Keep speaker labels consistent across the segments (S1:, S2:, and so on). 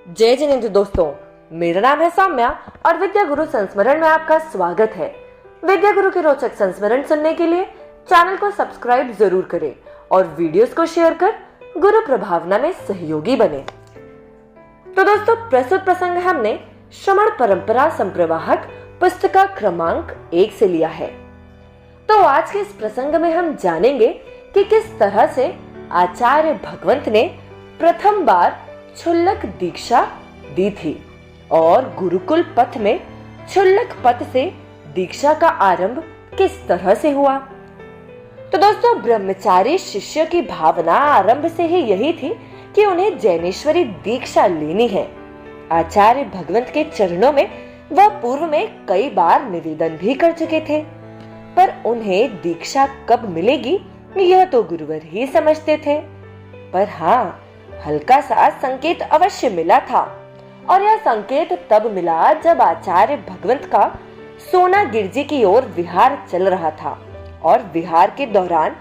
S1: जय जिनेंद्र दोस्तों, मेरा नाम है सौम्या और विद्या गुरु संस्मरण में आपका स्वागत है। विद्या गुरु के रोचक संस्मरण सुनने के लिए चैनल को सब्सक्राइब जरूर करें और वीडियोस को शेयर कर गुरु प्रभावना में सहयोगी बने। तो दोस्तों, प्रस्तुत प्रसंग हमने श्रमण परंपरा संप्रवाहक पुस्तक क्रमांक 1 से लिया है। तो आज के इस प्रसंग में हम जानेंगे कि किस तरह से आचार्य भगवंत ने प्रथम बार क्षुल्लक दीक्षा दी थी और गुरुकुल पथ में क्षुल्लक पथ से दीक्षा का आरंभ किस तरह से हुआ। तो दोस्तों, ब्रह्मचारी शिष्य की भावना आरंभ से ही यही थी कि उन्हें जैनेश्वरी दीक्षा लेनी है। आचार्य भगवंत के चरणों में वह पूर्व में कई बार निवेदन भी कर चुके थे, पर उन्हें दीक्षा कब मिलेगी यह तो गुरुवर ही समझते थे। पर हाँ, हल्का सा संकेत अवश्य मिला था और यह संकेत तब मिला जब आचार्य भगवंत का सोना गिरजी की ओर विहार चल रहा था और विहार के दौरान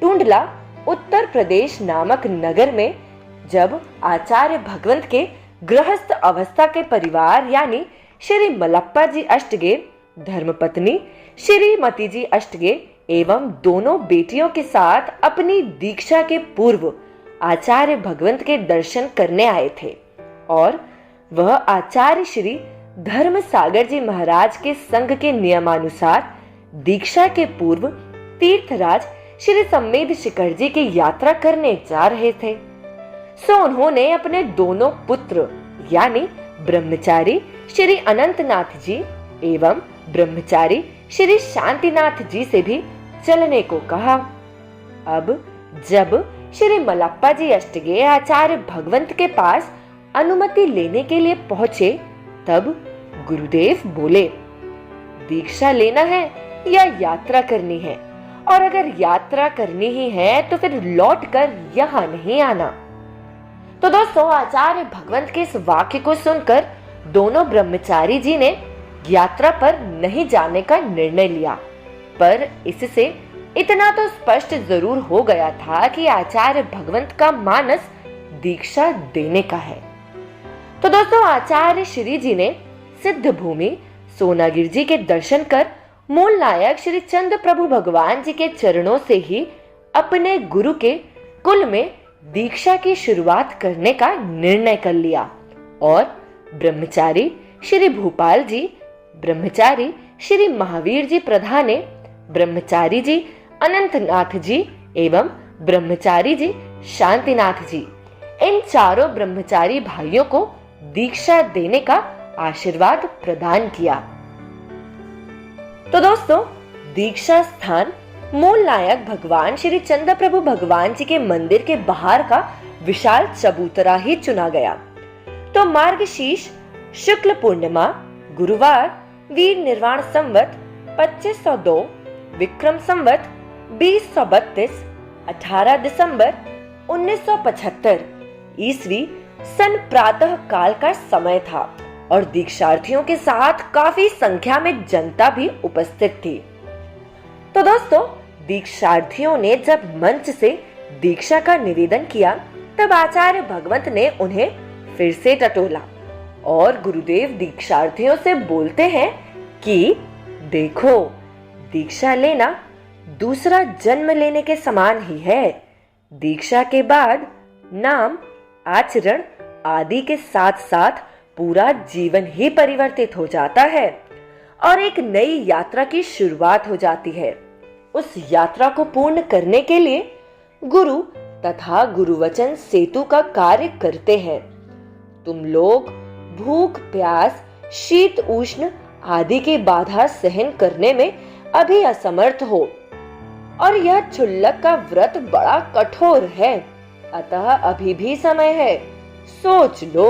S1: टुंडला उत्तर प्रदेश नामक नगर में जब आचार्य भगवंत के गृहस्थ अवस्था के परिवार यानी श्री मलप्पा जी अष्टगे, धर्मपत्नी श्रीमती जी अष्टगे एवं दोनों बेटियों के साथ अपनी दीक्षा के पूर्व आचार्य भगवंत के दर्शन करने आए थे और वह आचार्य श्री धर्म सागर जी महाराज के संघ के नियमानुसार दीक्षा के पूर्व तीर्थराज श्री सम्मेद शिखर जी की यात्रा करने जा रहे थे। सो उन्होंने अपने दोनों पुत्र यानी ब्रह्मचारी श्री अनंतनाथ जी एवं ब्रह्मचारी श्री शांतिनाथ जी से भी चलने को कहा। अब जब श्री मलप्पा जी अष्टगे आचार्य भगवंत के पास अनुमति लेने के लिए पहुंचे तब गुरुदेव बोले, दीक्षा लेना है या यात्रा करनी है, और अगर यात्रा करनी ही है तो फिर लौट कर यहाँ नहीं आना। तो दोस्तों, आचार्य भगवंत के इस वाक्य को सुनकर दोनों ब्रह्मचारी जी ने यात्रा पर नहीं जाने का निर्णय लिया, पर इससे इतना तो स्पष्ट जरूर हो गया था कि आचार्य भगवंत का मानस दीक्षा देने का है। तो दोस्तों, आचार्य श्री जी ने सिद्ध भूमि सोनागिर जी के दर्शन कर मूल नायक श्री चंद्र प्रभु भगवान जी के चरणों से ही अपने गुरु के कुल में दीक्षा की शुरुआत करने का निर्णय कर लिया और ब्रह्मचारी श्री भूपाल जी, ब्रह्मचारी श्री महावीर जी प्रधाने, ब्रह्मचारी जी अनंतनाथ जी एवं ब्रह्मचारी जी शांतिनाथ जी, इन चारों ब्रह्मचारी भाइयों को दीक्षा देने का आशीर्वाद प्रदान किया। तो दोस्तों, दीक्षा स्थान मूल नायक भगवान श्री चंद्र प्रभु भगवान जी के मंदिर के बाहर का विशाल चबूतरा ही चुना गया। तो मार्गशीर्ष शुक्ल पूर्णिमा गुरुवार वीर निर्वाण संवत 2502 विक्रम संवत 2032 18 दिसंबर 1975 ईस्वी सन प्रातः काल का समय था और दीक्षार्थियों के साथ काफी संख्या में जनता भी उपस्थित थी। तो दोस्तों, दीक्षार्थियों ने जब मंच से दीक्षा का निवेदन किया तब आचार्य भगवंत ने उन्हें फिर से टटोला और गुरुदेव दीक्षार्थियों से बोलते हैं कि देखो, दीक्षा लेना दूसरा जन्म लेने के समान ही है। दीक्षा के बाद नाम, आचरण आदि के साथ साथ पूरा जीवन ही परिवर्तित हो जाता है और एक नई यात्रा की शुरुआत हो जाती है। उस यात्रा को पूर्ण करने के लिए गुरु तथा गुरुवचन सेतु का कार्य करते हैं। तुम लोग भूख प्यास शीत उष्ण आदि की बाधा सहन करने में अभी असमर्थ हो और यह क्षुल्लक का व्रत बड़ा कठोर है, अतः अभी भी समय है, सोच लो।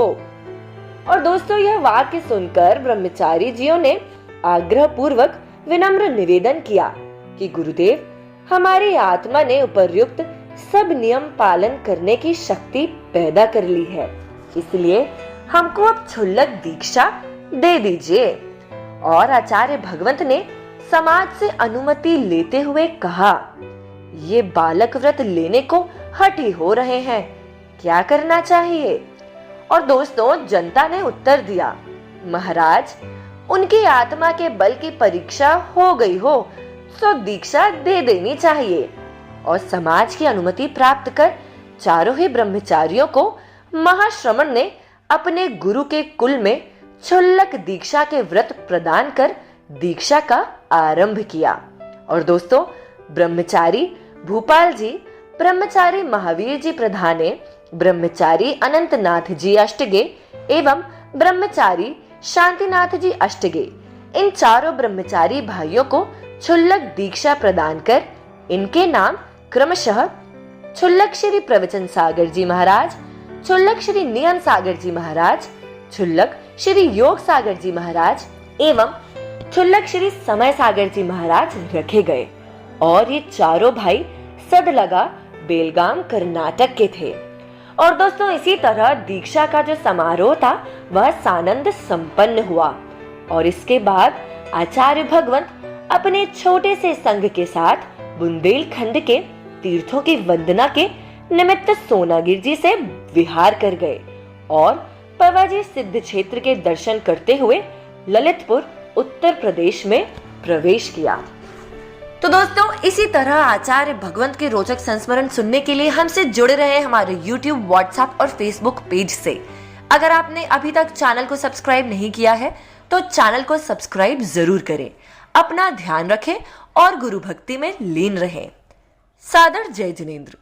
S1: और दोस्तों, यह वाक्य सुनकर ब्रह्मचारी जियों ने आग्रह पूर्वक विनम्र निवेदन किया कि गुरुदेव, हमारी आत्मा ने उपर्युक्त सब नियम पालन करने की शक्ति पैदा कर ली है, इसलिए हमको अब क्षुल्लक दीक्षा दे दीजिए। और आचार्य भगवंत ने समाज से अनुमति लेते हुए कहा, ये बालक व्रत लेने को हठी हो रहे हैं, क्या करना चाहिए? और दोस्तों, जनता ने उत्तर दिया, महाराज, उनकी आत्मा के बल की परीक्षा हो गई हो तो दीक्षा दे देनी चाहिए। और समाज की अनुमति प्राप्त कर चारों ही ब्रह्मचारियों को महाश्रमण ने अपने गुरु के कुल में क्षुल्लक दीक्षा के व्रत प्रदान कर दीक्षा का आरंभ किया। और दोस्तों, ब्रह्मचारी भूपाल जी, ब्रह्मचारी महावीर जी प्रधाने, ब्रह्मचारी अनंतनाथ जी अष्टगे एवं ब्रह्मचारी शांतिनाथ जी अष्टगे, इन चारों ब्रह्मचारी भाइयों को क्षुल्लक दीक्षा प्रदान कर इनके नाम क्रमशः क्षुल्लक श्री प्रवचन सागर जी महाराज, क्षुल्लक श्री नियम सागर जी महाराज, क्षुल्लक श्री योग सागर जी महाराज एवं क्षुल्लक श्री समय सागर जी महाराज रखे गए। और ये चारों भाई सदलगा, बेलगाम, कर्नाटक के थे। और दोस्तों, इसी तरह दीक्षा का जो समारोह था वह सानंद संपन्न हुआ। और इसके बाद आचार्य भगवंत अपने छोटे से संघ के साथ बुंदेलखंड के तीर्थों की वंदना के निमित्त सोनागिर जी से विहार कर गए और पवाजी सिद्ध क्षेत्र के दर्शन करते हुए ललितपुर उत्तर प्रदेश में प्रवेश किया। तो दोस्तों, इसी तरह आचार्य भगवंत के रोचक संस्मरण सुनने के लिए हमसे जुड़े रहे हमारे YouTube, WhatsApp और Facebook पेज से। अगर आपने अभी तक चैनल को सब्सक्राइब नहीं किया है तो चैनल को सब्सक्राइब जरूर करें। अपना ध्यान रखें और गुरु भक्ति में लीन रहें। सादर जय जिनेंद्र।